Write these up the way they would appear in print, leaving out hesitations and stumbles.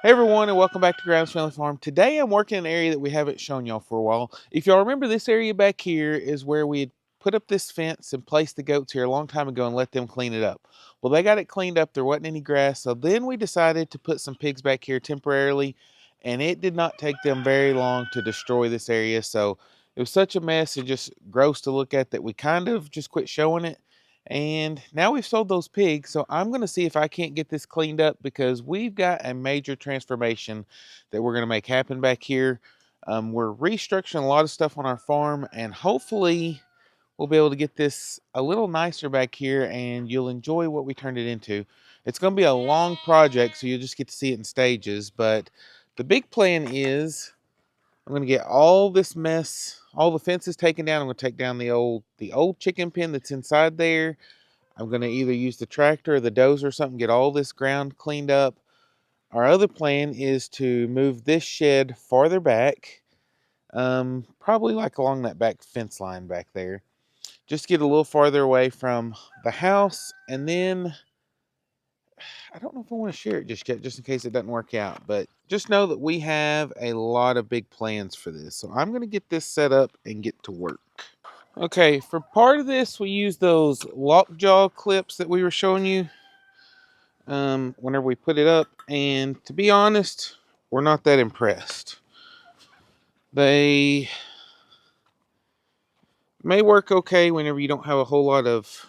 Hey everyone, and welcome back to Grimes Family Farm. Today I'm working in an area that we haven't shown y'all for a while. If y'all remember, this area back here is where we had put up this fence and placed the goats here a long time ago and let them clean it up. Well, they got it cleaned up. There wasn't any grass, so then we decided to put some pigs back here temporarily, and it did not take them very long to destroy this area. So it was such a mess and just gross to look at that we kind of just quit showing it. And now we've sold those pigs, so I'm going to see if I can't get this cleaned up because we've got a major transformation that we're going to make happen back here. We're restructuring a lot of stuff on our farm, and hopefully we'll be able to get this a little nicer back here, and you'll enjoy what we turned it into. It's going to be a long project, so you'll just get to see it in stages, but the big plan is I'm going to get all this mess, all the fences taken down. I'm going to take down the old chicken pen that's inside there. I'm going to either use the tractor or the dozer or something, get all this ground cleaned up. Our other plan is to move this shed farther back, probably like along that back fence line back there. Just get a little farther away from the house, and then I don't know if I want to share it just yet, just in case it doesn't work out. But just know that we have a lot of big plans for this. So I'm going to get this set up and get to work. Okay, for part of this, we use those lockjaw clips that we were showing you whenever we put it up. And to be honest, we're not that impressed. They may work okay whenever you don't have a whole lot of,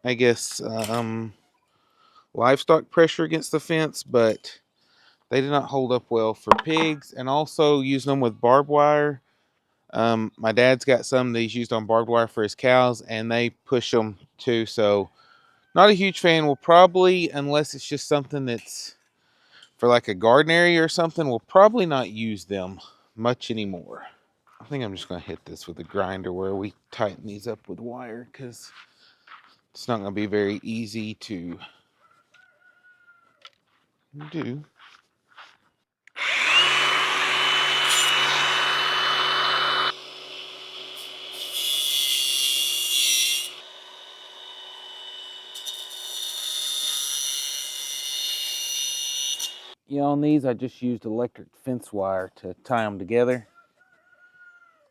I guess, livestock pressure against the fence, but they did not hold up well for pigs, and also using them with barbed wire. My dad's got some that he's used on barbed wire for his cows, and they push them too. So, not a huge fan. We'll probably, unless it's just something that's for like a garden area or something, we'll probably not use them much anymore. I think I'm just going to hit this with a grinder where we tighten these up with wire because it's not going to be very easy to do. Yeah, on these I just used electric fence wire to tie them together.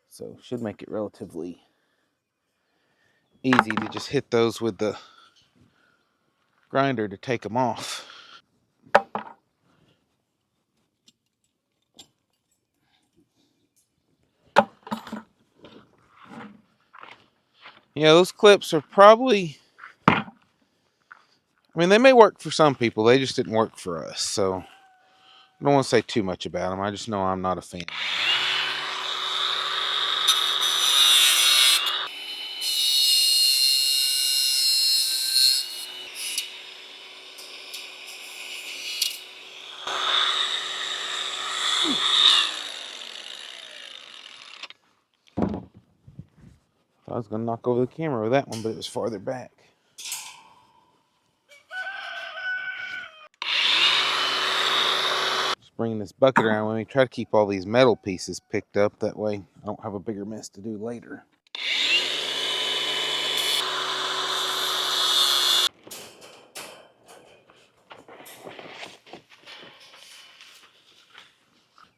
So should make it relatively easy to just hit those with the grinder to take them off. Yeah, those clips are probably, I mean, they may work for some people. They just didn't work for us. So I don't want to say too much about them. I just know I'm not a fan. I was going to knock over the camera with that one, but it was farther back. Just bringing this bucket around when we try to keep all these metal pieces picked up. That way I don't have a bigger mess to do later. I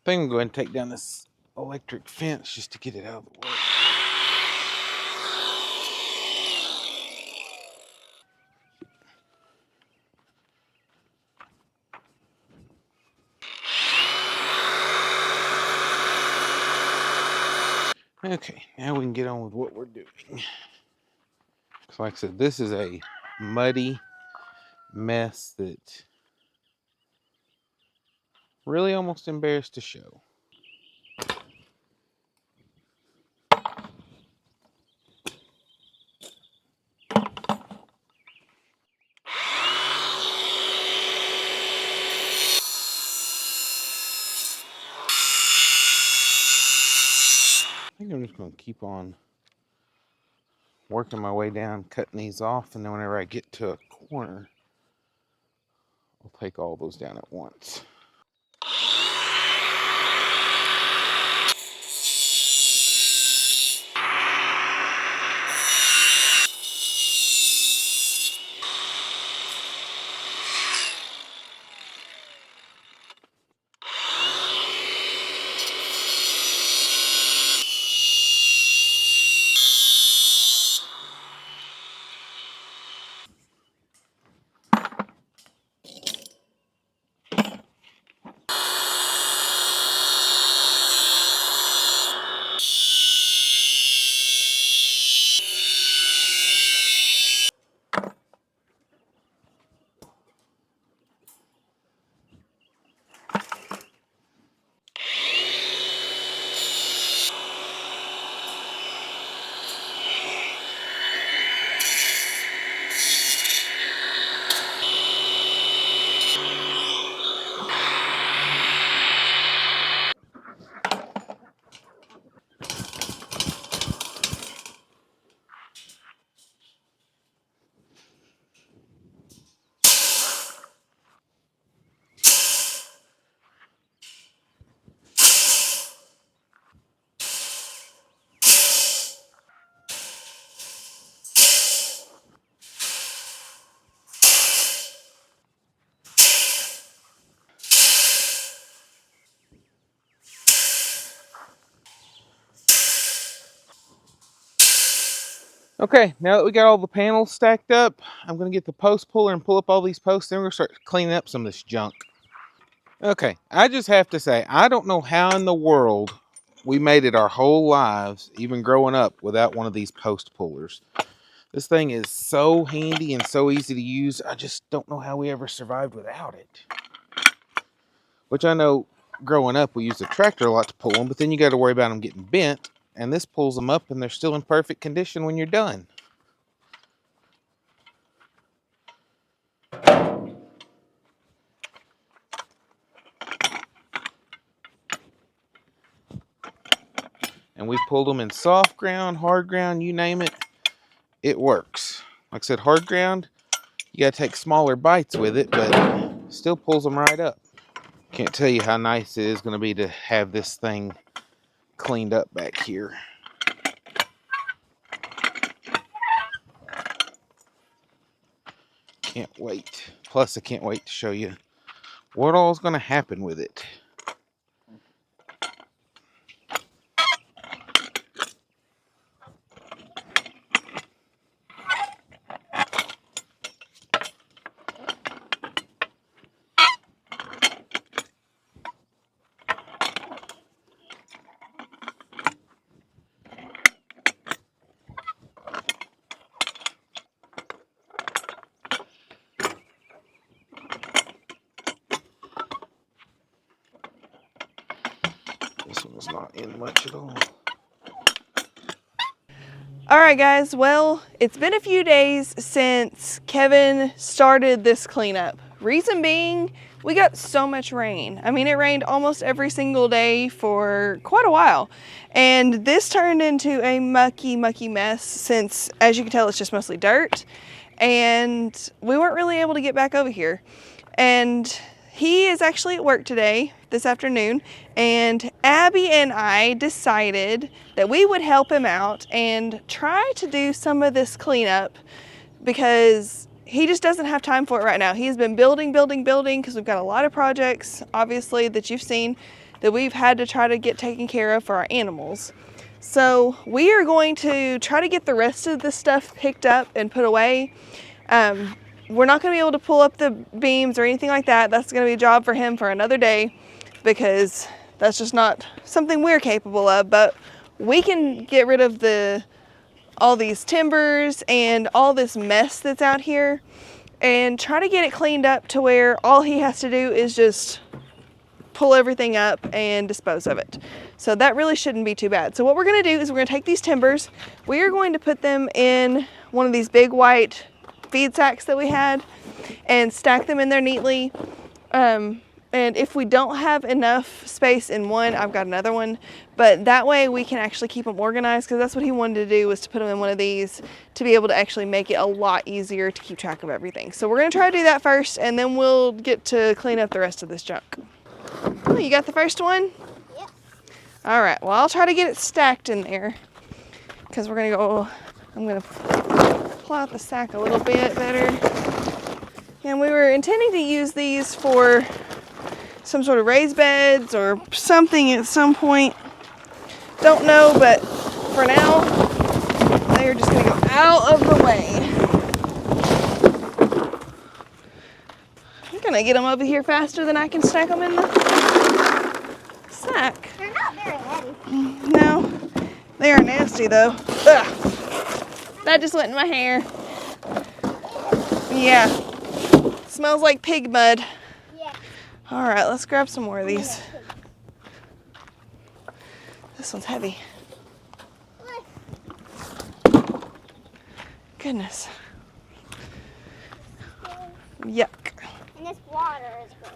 think I'm going to take down this electric fence just to get it out of the way. Okay, now we can get on with what we're doing. So like I said, this is a muddy mess that really almost embarrassed to show. I think I'm just going to keep on working my way down, cutting these off, and then whenever I get to a corner, I'll take all those down at once. Okay, now that we got all the panels stacked up, I'm going to get the post puller and pull up all these posts. Then we're going to start cleaning up some of this junk. Okay, I just have to say, I don't know how in the world we made it our whole lives, even growing up, without one of these post pullers. This thing is so handy and so easy to use. I just don't know how we ever survived without it. Which I know growing up we used a tractor a lot to pull them, but then you got to worry about them getting bent. And this pulls them up and they're still in perfect condition when you're done. And we've pulled them in soft ground, hard ground, you name it. It works. Like I said, hard ground, you got to take smaller bites with it, but still pulls them right up. Can't tell you how nice it is going to be to have this thing cleaned up back here. Can't wait. Plus, I can't wait to show you what all is going to happen with it. This one was not in much at all. All right, guys, well, it's been a few days since Kevin started this cleanup. Reason being, we got so much rain. I mean, it rained almost every single day for quite a while. And this turned into a mucky mess since, as you can tell, it's just mostly dirt. And we weren't really able to get back over here. And he is actually at work today, this afternoon, and Abby and I decided that we would help him out and try to do some of this cleanup because he just doesn't have time for it right now. He's been building because we've got a lot of projects, obviously, that you've seen that we've had to try to get taken care of for our animals. So we are going to try to get the rest of this stuff picked up and put away. We're not going to be able to pull up the beams or anything like that. That's going to be a job for him for another day because that's just not something we're capable of. But we can get rid of all these timbers and all this mess that's out here and try to get it cleaned up to where all he has to do is just pull everything up and dispose of it. So that really shouldn't be too bad. So what we're going to do is we're going to take these timbers. We are going to put them in one of these big white feed sacks that we had and stack them in there neatly. And if we don't have enough space in one, I've got another one, but that way we can actually keep them organized, because that's what he wanted to do, was to put them in one of these to be able to actually make it a lot easier to keep track of everything. So we're going to try to do that first, and then we'll get to clean up the rest of this junk. Oh, you got the first one? Yep. All right, well, I'll try to get it stacked in there, because we're going to go, I'm going to pull out the sack a little bit better. And we were intending to use these for some sort of raised beds or something at some point. Don't know, but for now, they are just going to go out of the way. I'm going to get them over here faster than I can stack them in the sack. They're not very heavy. No, they are nasty though. Ugh. That just went in my hair. Yeah. Smells like pig mud. Yeah. All right, let's grab some more of these. This one's heavy. Goodness. Yuck. And this water is good.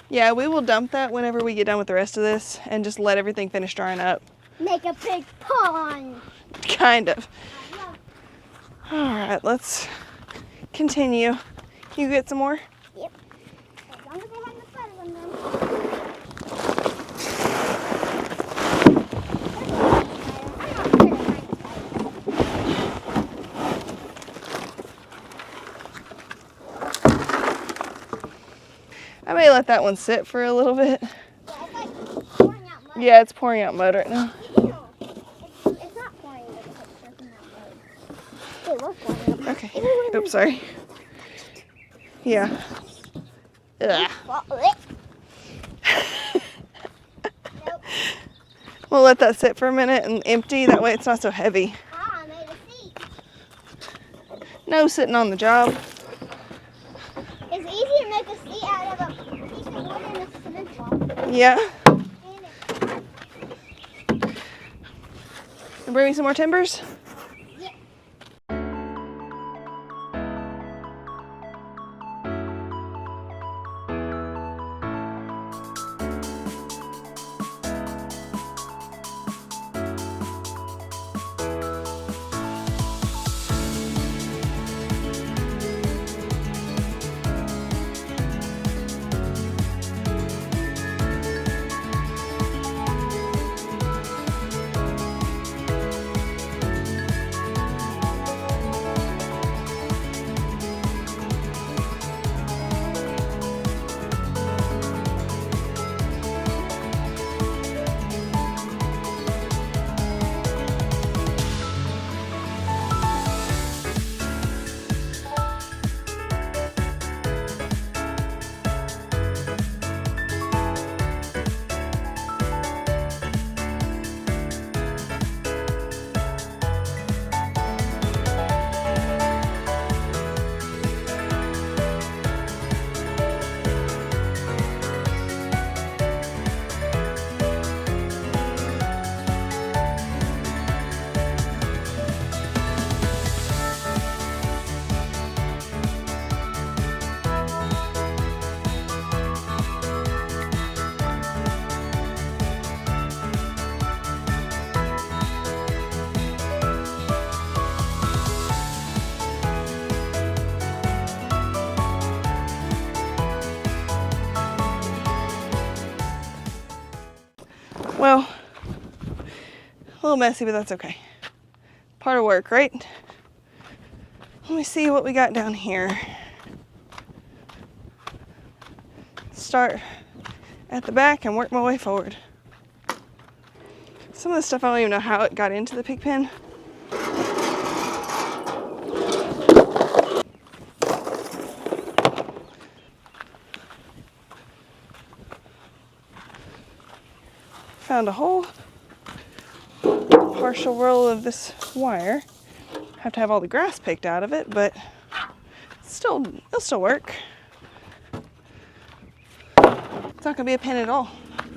Yeah, we will dump that whenever we get done with the rest of this and just let everything finish drying up. Make a big pond. Kind of. All right, let's continue. You get some more? Yep. As long as I have the butter on them. I may let that one sit for a little bit. Yeah, it's like pouring out mud. Yeah, it's pouring out mud right now. No, it's not pouring, but it's like surfing out mud. actually work on it. Okay. Oops, sorry. Yeah. Ugh. Nope. We'll let that sit for a minute and empty. That way it's not so heavy. Ah, I made a seat. No sitting on the job. It's easy to make a seat out of a piece of wood and a cement block. Yeah. And And bring me some more timbers. yeah. Well, a little messy, but that's okay. Part of work, right? Let me see what we got down here. Start at the back and work my way forward. Some of this stuff, I don't even know how it got into the pig pen. Found a whole partial roll of this wire. Have to have all the grass picked out of it, but it'll still work. It's not gonna be a pen at all.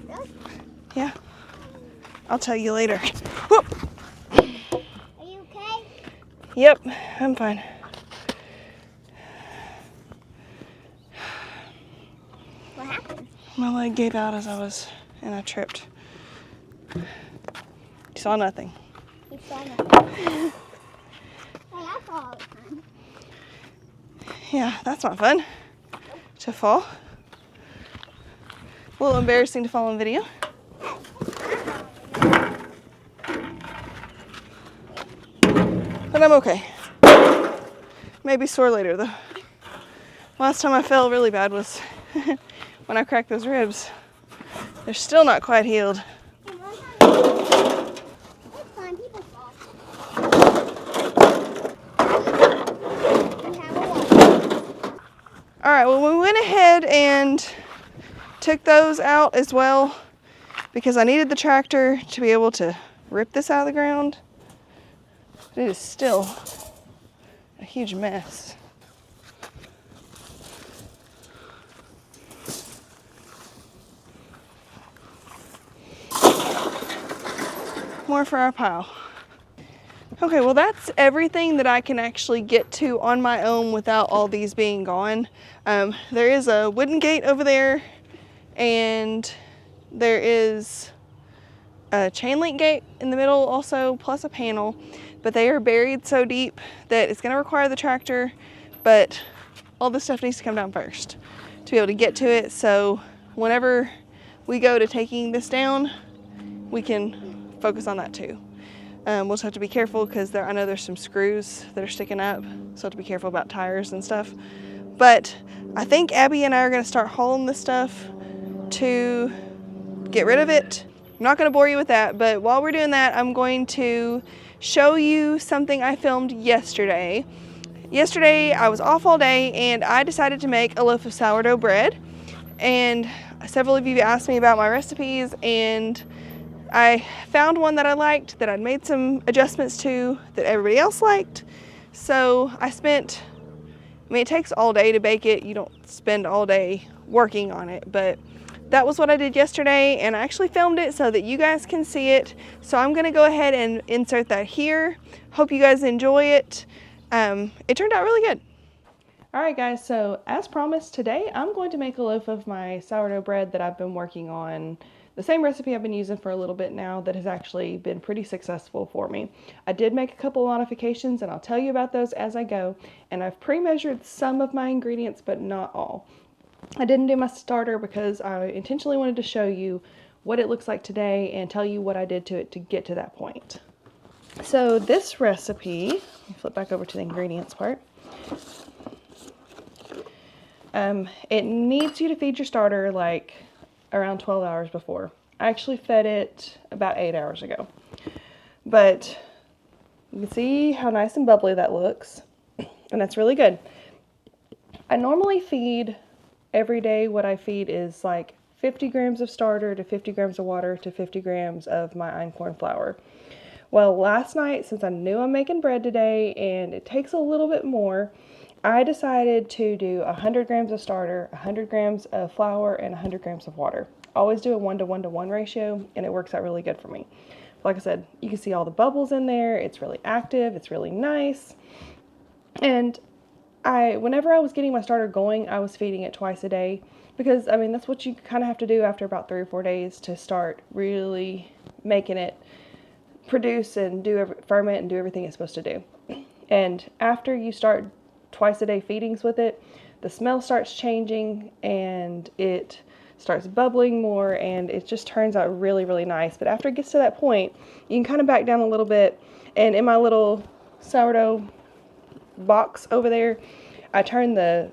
Really? Yeah. I'll tell you later. Whoop. Are you okay? Yep, I'm fine. What happened? My leg gave out and I tripped. You saw nothing. You saw nothing. Hey, I fall all the time. Yeah, that's not fun. To fall. A little embarrassing to fall on video. But I'm okay. Maybe sore later though. Last time I fell really bad was when I cracked those ribs. They're still not quite healed. Hey, it's fine, people fall. We have a water. All right, well, we went ahead and took those out as well because I needed the tractor to be able to rip this out of the ground. It is still a huge mess. More for our pile. Okay, well that's everything that I can actually get to on my own without all these being gone. There is a wooden gate over there and there is a chain link gate in the middle also, plus a panel, but they are buried so deep that it's gonna require the tractor, but all this stuff needs to come down first to be able to get to it. So whenever we go to taking this down, we can focus on that too. We'll just have to be careful because I know there's some screws that are sticking up, so have to be careful about tires and stuff. But I think Abby and I are gonna start hauling this stuff to get rid of it. I'm not gonna bore you with that, but while we're doing that, I'm going to show you something I filmed yesterday. Yesterday I was off all day and I decided to make a loaf of sourdough bread, and several of you asked me about my recipes, and I found one that I liked, that I'd made some adjustments to that everybody else liked. So it takes all day to bake it. You don't spend all day working on it, but that was what I did yesterday, and I actually filmed it so that you guys can see it. So I'm gonna go ahead and insert that here. Hope you guys enjoy it. It turned out really good. All right guys, so as promised, today I'm going to make a loaf of my sourdough bread that I've been working on. The same recipe I've been using for a little bit now that has actually been pretty successful for me. I did make a couple of modifications and I'll tell you about those as I go. And I've pre-measured some of my ingredients, but not all. I didn't do my starter because I intentionally wanted to show you what it looks like today and tell you what I did to it to get to that point. So this recipe, let me flip back over to the ingredients part. It needs you to feed your starter like around 12 hours before. I actually fed it about 8 hours ago. But you can see how nice and bubbly that looks, and that's really good. I normally feed every day. What I feed is like 50 grams of starter to 50 grams of water to 50 grams of my einkorn flour. Well, last night, since I knew I'm making bread today and it takes a little bit more, I decided to do 100 grams of starter, 100 grams of flour, and 100 grams of water. Always do a 1-to-1-to-1 ratio, and it works out really good for me. Like I said, you can see all the bubbles in there. It's really active. It's really nice. And whenever I was getting my starter going, I was feeding it twice a day because, I mean, that's what you kind of have to do after about 3 or 4 days to start really making it produce and ferment and do everything it's supposed to do. And after you start twice a day feedings with it, the smell starts changing and it starts bubbling more, and it just turns out really, really nice. But after it gets to that point, you can kind of back down a little bit. And in my little sourdough box over there, I turn the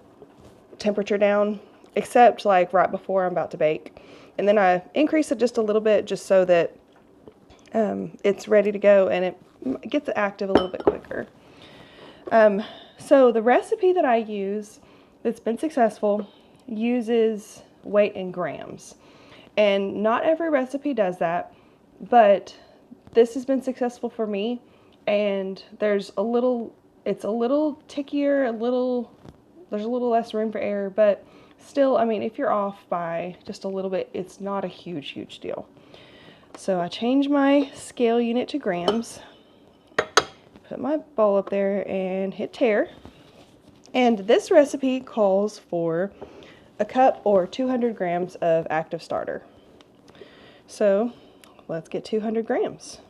temperature down, except like right before I'm about to bake. And then I increase it just a little bit just so that it's ready to go and it gets active a little bit quicker. So the recipe that I use that's been successful uses weight in grams. And not every recipe does that, but this has been successful for me. And it's a little tickier, there's a little less room for error, but still, I mean, if you're off by just a little bit, it's not a huge, huge deal. So I change my scale unit to grams, put my bowl up there and hit tare. And this recipe calls for a cup or 200 grams of active starter. So let's get 200 grams.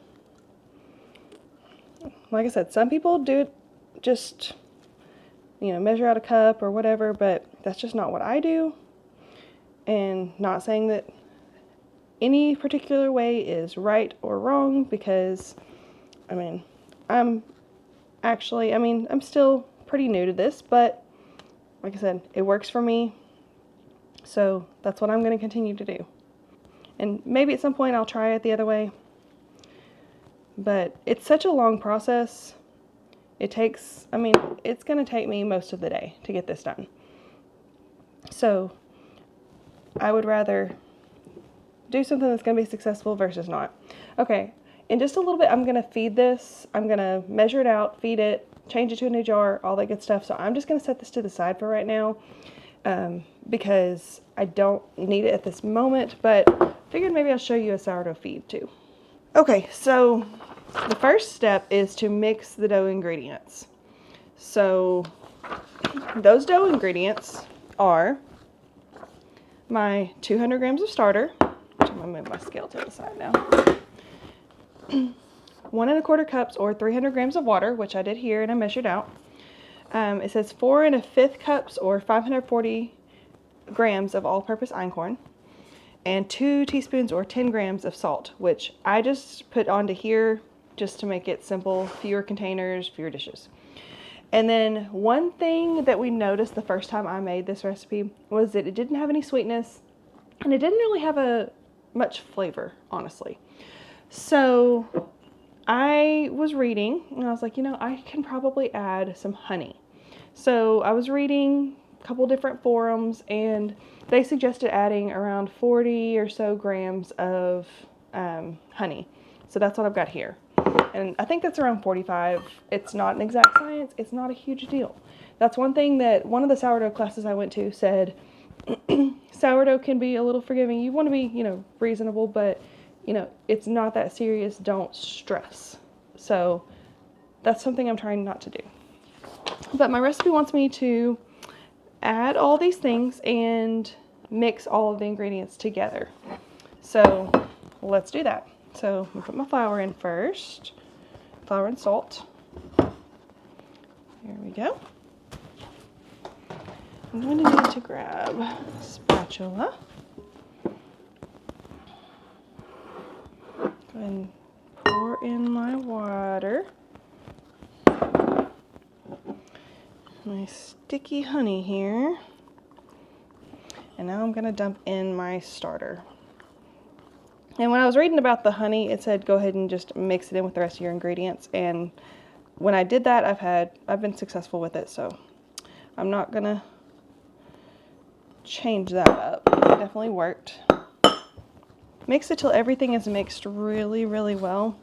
Like I said, some people do it just, measure out a cup or whatever, but that's just not what I do. And not saying that any particular way is right or wrong, because, I'm still pretty new to this, but like I said, it works for me. So that's what I'm going to continue to do. And maybe at some point I'll try it the other way. But it's such a long process. It's going to take me most of the day to get this done. So I would rather do something that's going to be successful versus not. Okay, in just a little bit, I'm going to feed this. I'm going to measure it out, feed it, change it to a new jar, all that good stuff. So I'm just going to set this to the side for right now because I don't need it at this moment, but figured maybe I'll show you a sourdough feed too. Okay, so the first step is to mix the dough ingredients. So those dough ingredients are my 200 grams of starter. I'm going to move my scale to the side now. 1 1/4 cups or 300 grams of water, which I did here and I measured out. It says 4 1/5 cups or 540 grams of all-purpose einkorn, and 2 teaspoons or 10 grams of salt, which I just put onto here just to make it simple, fewer containers, fewer dishes. And then one thing that we noticed the first time I made this recipe was that it didn't have any sweetness and it didn't really have much flavor, honestly. So I was reading and I was like, I can probably add some honey. So I was reading a couple different forums and they suggested adding around 40 or so grams of honey. So that's what I've got here. And I think that's around 45. It's not an exact science. It's not a huge deal. That's one thing that one of the sourdough classes I went to said, sourdough can be a little forgiving. You want to be, reasonable, but, it's not that serious. Don't stress. So that's something I'm trying not to do. But my recipe wants me to add all these things and mix all of the ingredients together. So let's do that. So I'm gonna put my flour in first. Flour and salt. There we go. I'm going to need to grab a spatula. Go ahead and pour in my water. My sticky honey here. And now I'm going to dump in my starter. And when I was reading about the honey, it said go ahead and just mix it in with the rest of your ingredients. And when I did that, I've been successful with it, so I'm not gonna change that up. It definitely worked. Mix it till everything is mixed really, really well.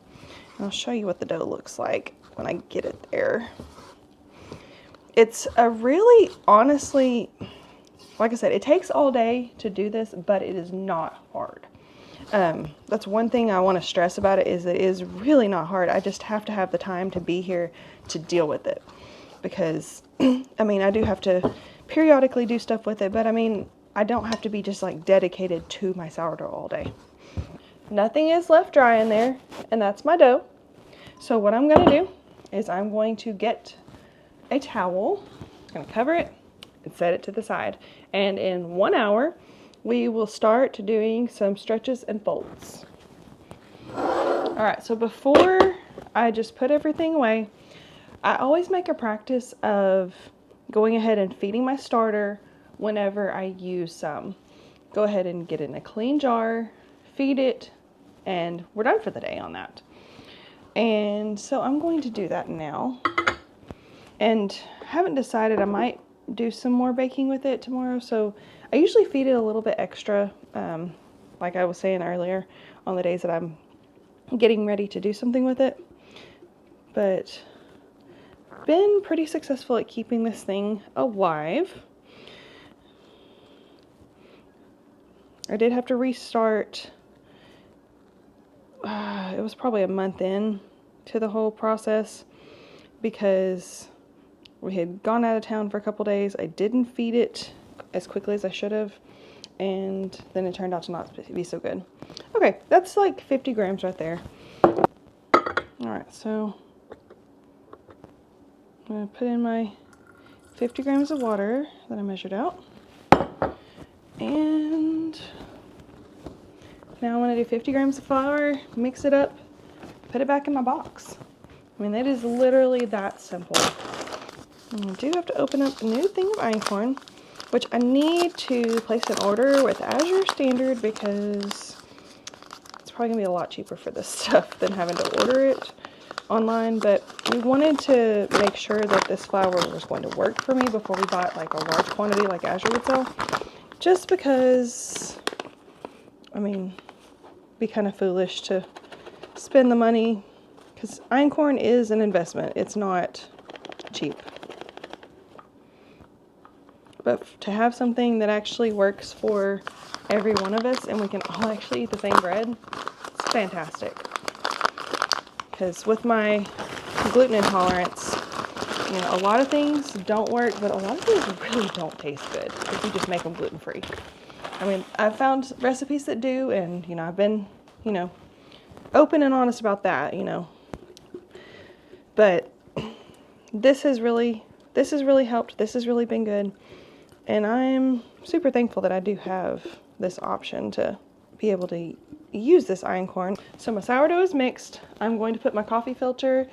And I'll show you what the dough looks like when I get it there. It's a really, honestly, like I said, it takes all day to do this, but it is not hard. That's one thing I want to stress about it is that it is really not hard. I just have to have the time to be here to deal with it because, I do have to periodically do stuff with it, but I don't have to be just like dedicated to my sourdough all day. Nothing is left dry in there, and that's my dough. So what I'm going to do is I'm going to get a towel, I'm going to cover it and set it to the side. And in 1 hour, we will start doing some stretches and folds. All right, so before I just put everything away, I always make a practice of going ahead and feeding my starter whenever I use some. Go ahead and get it in a clean jar, feed it, and we're done for the day on that. And so I'm going to do that now. And I haven't decided, I might do some more baking with it tomorrow, so I usually feed it a little bit extra, like I was saying earlier, on the days that I'm getting ready to do something with it. But been pretty successful at keeping this thing alive. I did have to restart. It was probably a month in to the whole process because we had gone out of town for a couple days. I didn't feed it as quickly as I should have, and then it turned out to not be so good. Okay, that's like 50 grams right there. All right, so I'm gonna put in my 50 grams of water that I measured out, and now I'm gonna do 50 grams of flour, mix it up, put it back in my box. It is literally that simple. And I do have to open up a new thing of einkorn, which I need to place an order with Azure Standard because it's probably gonna be a lot cheaper for this stuff than having to order it online. But we wanted to make sure that this flour was going to work for me before we bought like a large quantity like Azure would sell. Just because, be kind of foolish to spend the money because einkorn is an investment. It's not cheap. But to have something that actually works for every one of us and we can all actually eat the same bread, it's fantastic. Because with my gluten intolerance, a lot of things don't work, but a lot of things really don't taste good if you just make them gluten-free. I've found recipes that do, and, I've been, open and honest about that, But this has really helped. This has really been good. And I'm super thankful that I do have this option to be able to use this einkorn. So my sourdough is mixed. I'm going to put my coffee filter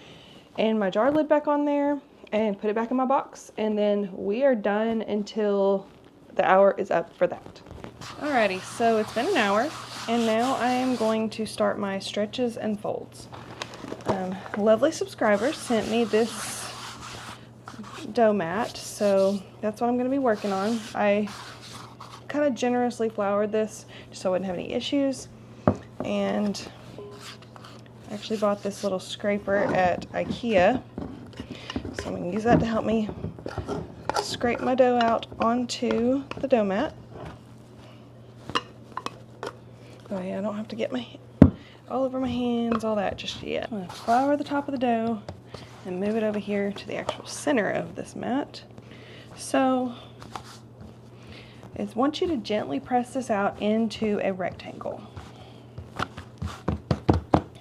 and my jar lid back on there and put it back in my box. And then we are done until the hour is up for that. Alrighty, so it's been an hour and now I am going to start my stretches and folds. Lovely subscriber sent me this dough mat, so that's what I'm going to be working on. I kind of generously floured this just so I wouldn't have any issues, and I actually bought this little scraper at IKEA, so I'm going to use that to help me scrape my dough out onto the dough mat. Oh yeah, I don't have to get my all over my hands, all that just yet. I'm going to flour the top of the dough and move it over here to the actual center of this mat. So I want you to gently press this out into a rectangle.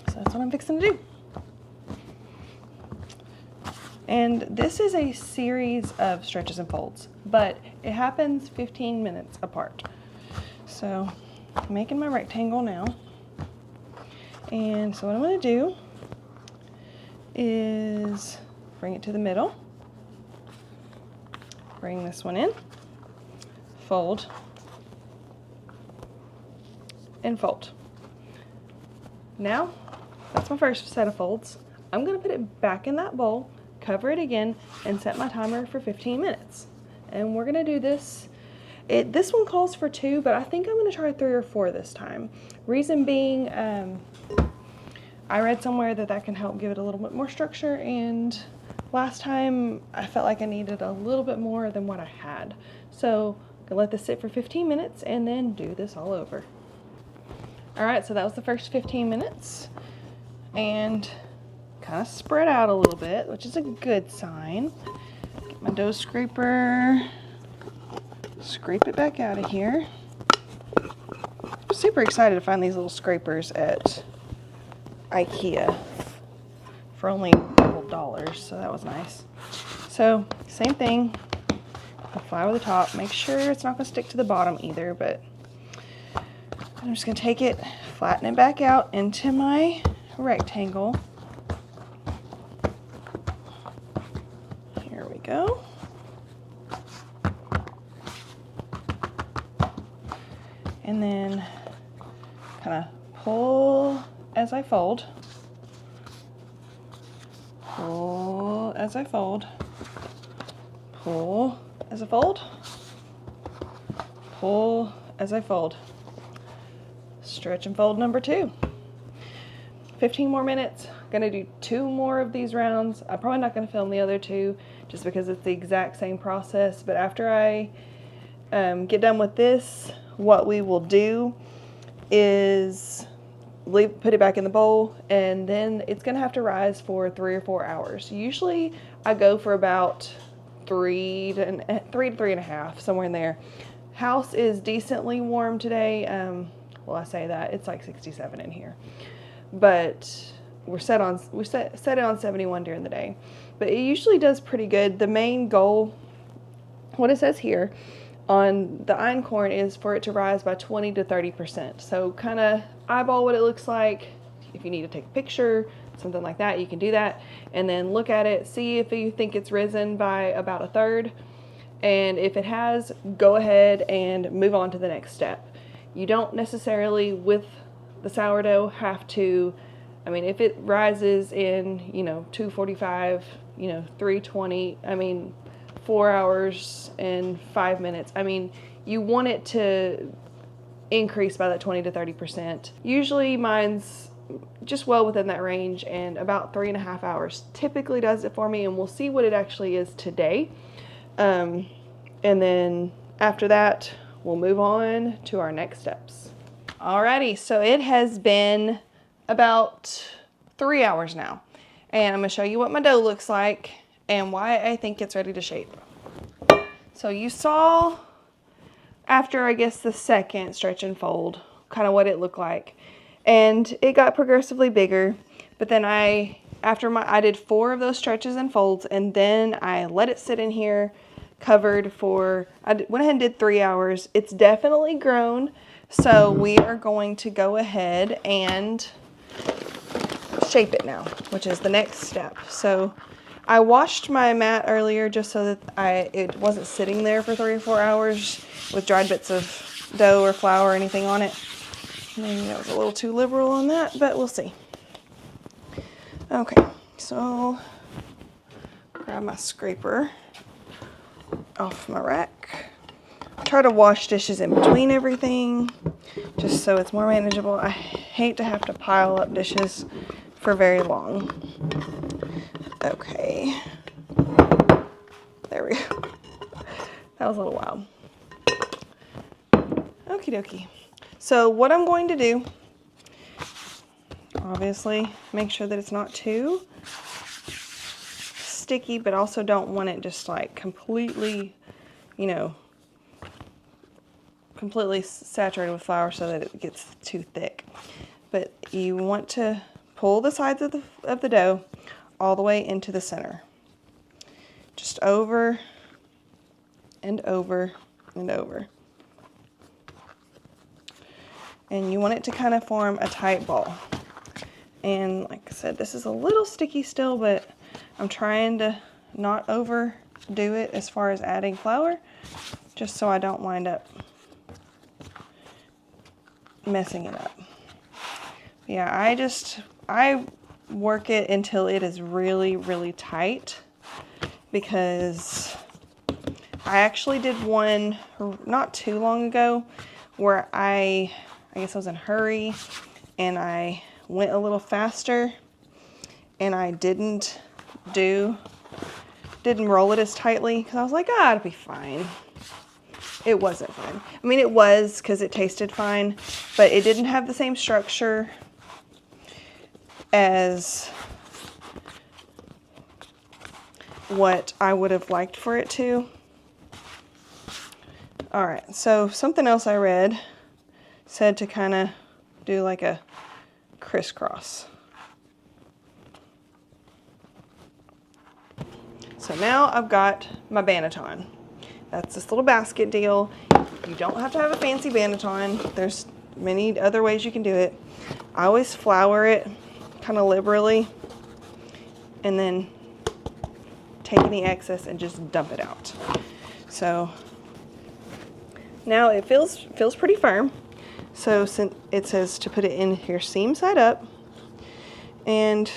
So that's what I'm fixing to do. And this is a series of stretches and folds, but it happens 15 minutes apart. So I'm making my rectangle now. And so what I'm going to do is bring it to the middle, bring this one in, fold, and fold. Now, that's my first set of folds. I'm going to put it back in that bowl, cover it again, and set my timer for 15 minutes. And we're going to do this. This one calls for 2, but I think I'm going to try 3 or 4 this time. Reason being, I read somewhere that can help give it a little bit more structure, and last time I felt like I needed a little bit more than what I had. So I'm gonna let this sit for 15 minutes and then do this all over. All right, so that was the first 15 minutes, and kind of spread out a little bit, which is a good sign. Get my dough scraper, scrape it back out of here. I'm super excited to find these little scrapers at IKEA for only a couple dollars, so that was nice. So same thing, I'll flour the top, make sure it's not going to stick to the bottom either, but I'm just going to take it, flatten it back out into my rectangle. Here we go. And then kind of pull as I fold, pull as I fold, pull as I fold, pull as I fold. Stretch and fold number 2. 15 more minutes. Gonna do 2 more of these rounds. I'm probably not gonna film the other 2 just because it's the exact same process, but after I get done with this, what we will do is put it back in the bowl, and then it's gonna have to rise for 3 or 4 hours. Usually I go for about 3 to 3.5, somewhere in there. House is decently warm today. Well, I say that, it's like 67 in here, but we set it on 71 during the day, but it usually does pretty good. The main goal, what it says here on the einkorn, is for it to rise by 20 to 30%. So kind of eyeball what it looks like. If you need to take a picture, something like that, you can do that, and then look at it, see if you think it's risen by about 1/3, and if it has, go ahead and move on to the next step. You don't necessarily, with the sourdough, have to, I mean, if it rises in, 2:45, 3:20, 4 hours and 5 minutes, you want it to increase by that 20 to 30%. Usually mine's just well within that range, and about 3.5 hours typically does it for me, and we'll see what it actually is today. And then after that, we'll move on to our next steps. Alrighty, so it has been about 3 hours now, and I'm gonna show you what my dough looks like and why I think it's ready to shape. So you saw after, I guess, the second stretch and fold, kind of what it looked like, and it got progressively bigger. But then I did 4 of those stretches and folds, and then I let it sit in here covered for, I went ahead and did 3 hours. It's definitely grown, so we are going to go ahead and shape it now, which is the next step. So I washed my mat earlier just so that it wasn't sitting there for 3 or 4 hours with dried bits of dough or flour or anything on it. Maybe that was a little too liberal on that, but we'll see. Okay, so grab my scraper off my rack. Try to wash dishes in between everything, just so it's more manageable. I hate to have to pile up dishes for very long. Okay, there we go. That was a little wild. Okie dokie. So what I'm going to do, obviously, make sure that it's not too sticky, but also don't want it just like completely, you know, completely saturated with flour so that it gets too thick. But you want to pull the sides of the dough all the way into the center. Just over and over and over. And you want it to kind of form a tight ball. And like I said, this is a little sticky still, but I'm trying to not overdo it as far as adding flour, just so I don't wind up messing it up. Yeah, I work it until it is really, really tight, because I actually did one not too long ago where I guess I was in a hurry and I went a little faster and I didn't roll it as tightly because I was like, ah, it'll be fine. It wasn't fine. I mean, it was, because it tasted fine, but it didn't have the same structure as what I would have liked for it to. All right, so something else I read said to kind of do like a crisscross. So now I've got my banneton. That's this little basket deal. You don't have to have a fancy banneton. There's many other ways you can do it. I always flour it kind of liberally and then take any excess and just dump it out. So now it feels pretty firm. So since it says to put it in here seam side up, and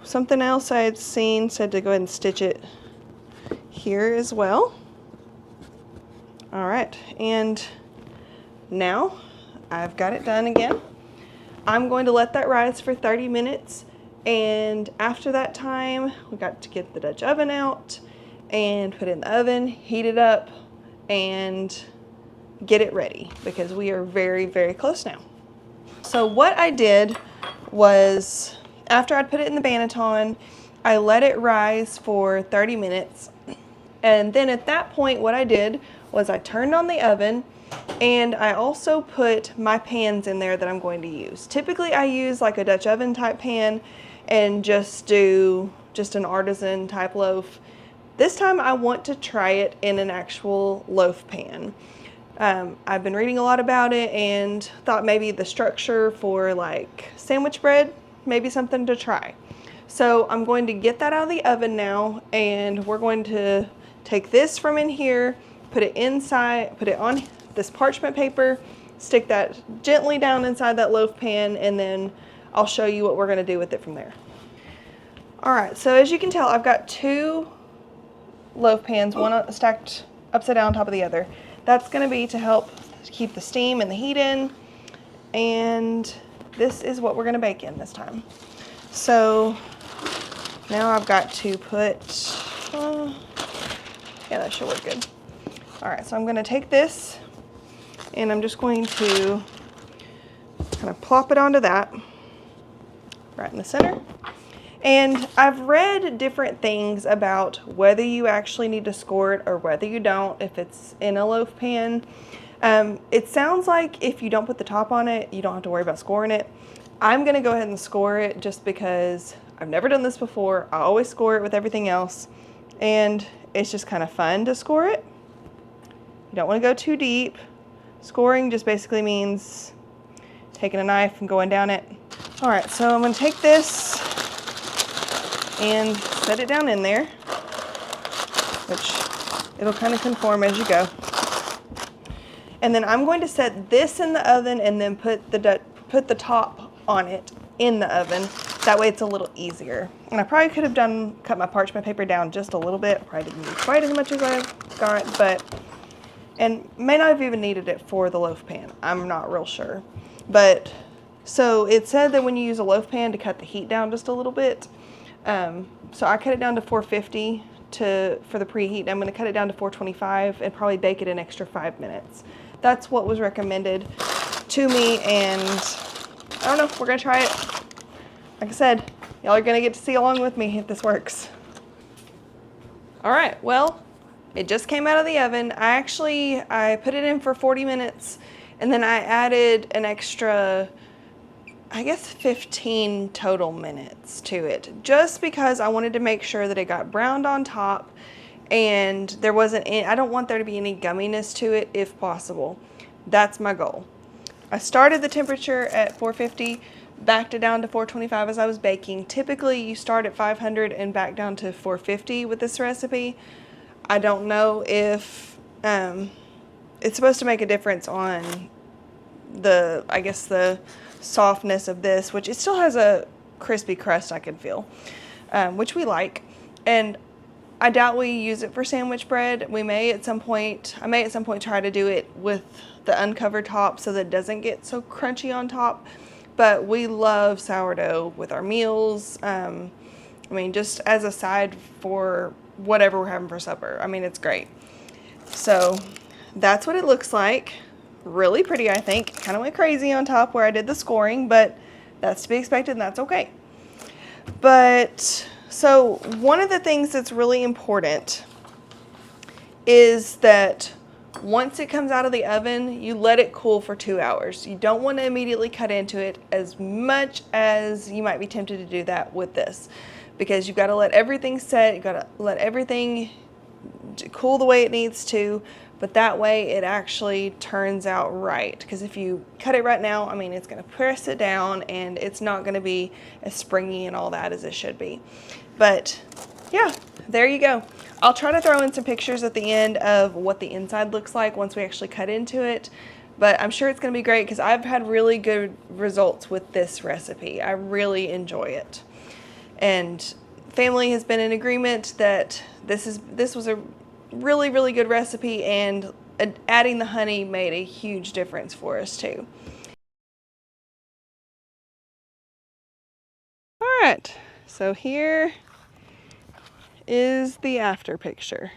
something else I had seen said to go ahead and stitch it here as well. All right, and now I've got it done again. I'm going to let that rise for 30 minutes, and after that time, we got to get the Dutch oven out and put it in the oven, heat it up, and get it ready, because we are very, very close now. So what I did was, after I'd put it in the banneton, I let it rise for 30 minutes. And then at that point, what I did was I turned on the oven, and I also put my pans in there that I'm going to use. Typically I use like a Dutch oven type pan and just do just an artisan type loaf. This time I want to try it in an actual loaf pan. I've been reading a lot about it and thought maybe the structure for like sandwich bread, maybe something to try. So I'm going to get that out of the oven now, and we're going to take this from in here, put it inside, put it on this parchment paper, stick that gently down inside that loaf pan, and then I'll show you what we're going to do with it from there. All right, so as you can tell, I've got two loaf pans, one stacked upside down on top of the other. That's going to be to help keep the steam and the heat in, and this is what we're going to bake in this time. So now I've got to put, yeah, that should work good. All right, so I'm going to take this and I'm just going to kind of plop it onto that right in the center. And I've read different things about whether you actually need to score it or whether you don't if it's in a loaf pan. It sounds like if you don't put the top on it, you don't have to worry about scoring it. I'm going to go ahead and score it just because I've never done this before. I always score it with everything else, and it's just kind of fun to score it. You don't want to go too deep. Scoring just basically means taking a knife and going down it. All right, so I'm going to take this and set it down in there, which it'll kind of conform as you go. And then I'm going to set this in the oven and then put the top on it in the oven That way it's a little easier. And I probably could have cut my parchment paper down just a little bit. Probably didn't use quite as much as I've got, and may not have even needed it for the loaf pan. I'm not real sure. But, so it said that when you use a loaf pan to cut the heat down just a little bit. So I cut it down to 450 for the preheat. I'm gonna cut it down to 425 and probably bake it an extra 5 minutes. That's what was recommended to me, and I don't know, we're gonna try it. Like I said, y'all are gonna get to see along with me if this works. All right, well, it just came out of the oven. I put it in for 40 minutes, and then I added an extra, I guess 15 total minutes to it, just because I wanted to make sure that it got browned on top and there wasn't any, I don't want there to be any gumminess to it if possible. That's my goal. I started the temperature at 450, backed it down to 425 as I was baking. Typically you start at 500 and back down to 450 with this recipe. I don't know if it's supposed to make a difference on I guess the softness of this, which it still has a crispy crust I can feel, which we like. And I doubt we use it for sandwich bread. I may at some point try to do it with the uncovered top so that it doesn't get so crunchy on top. But we love sourdough with our meals. I mean, just as a side for whatever we're having for supper. I mean, it's great. So that's what it looks like. Really pretty, I think. Kind of went crazy on top where I did the scoring, but that's to be expected and that's okay. But so one of the things that's really important is that once it comes out of the oven, you let it cool for 2 hours. You don't want to immediately cut into it, as much as you might be tempted to do that with this, because you've got to let everything set, you've got to let everything cool the way it needs to, but that way it actually turns out right. Because if you cut it right now, I mean, it's going to press it down and it's not going to be as springy and all that as it should be. But yeah, there you go. I'll try to throw in some pictures at the end of what the inside looks like once we actually cut into it. But I'm sure it's going to be great because I've had really good results with this recipe. I really enjoy it. And family has been in agreement that this was a really, really good recipe, and adding the honey made a huge difference for us too. All right, so here is the after picture.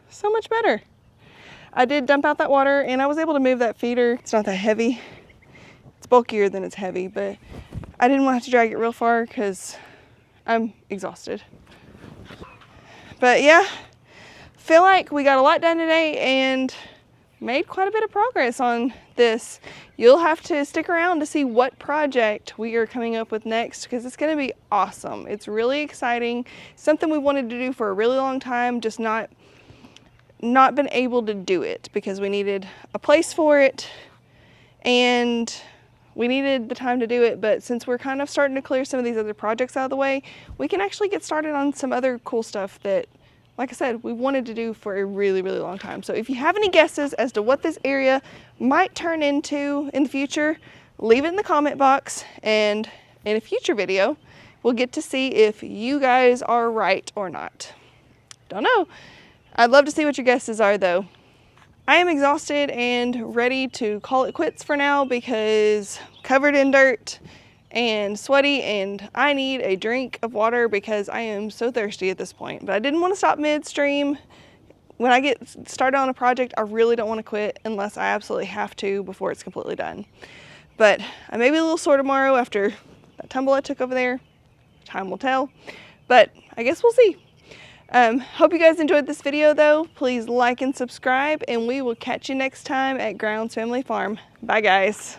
So much better. I did dump out that water and I was able to move that feeder. It's not that heavy. It's bulkier than it's heavy, but I didn't want to have to drag it real far because I'm exhausted. But yeah, feel like we got a lot done today and made quite a bit of progress on this. You'll have to stick around to see what project we are coming up with next, because it's going to be awesome. It's really exciting. Something we wanted to do for a really long time, just not been able to do it because we needed a place for it and we needed the time to do it. But since we're kind of starting to clear some of these other projects out of the way, we can actually get started on some other cool stuff that, like I said, we wanted to do for a really, really long time. So if you have any guesses as to what this area might turn into in the future, leave it in the comment box, and in a future video, we'll get to see if you guys are right or not. Don't know. I'd love to see what your guesses are though. I am exhausted and ready to call it quits for now because covered in dirt and sweaty, and I need a drink of water because I am so thirsty at this point. But I didn't want to stop midstream. When I get started on a project, I really don't want to quit unless I absolutely have to before it's completely done. But I may be a little sore tomorrow after that tumble I took over there. Time will tell, but I guess we'll see. Hope you guys enjoyed this video though. Please like and subscribe, and we will catch you next time at Grounds Family Farm. Bye guys.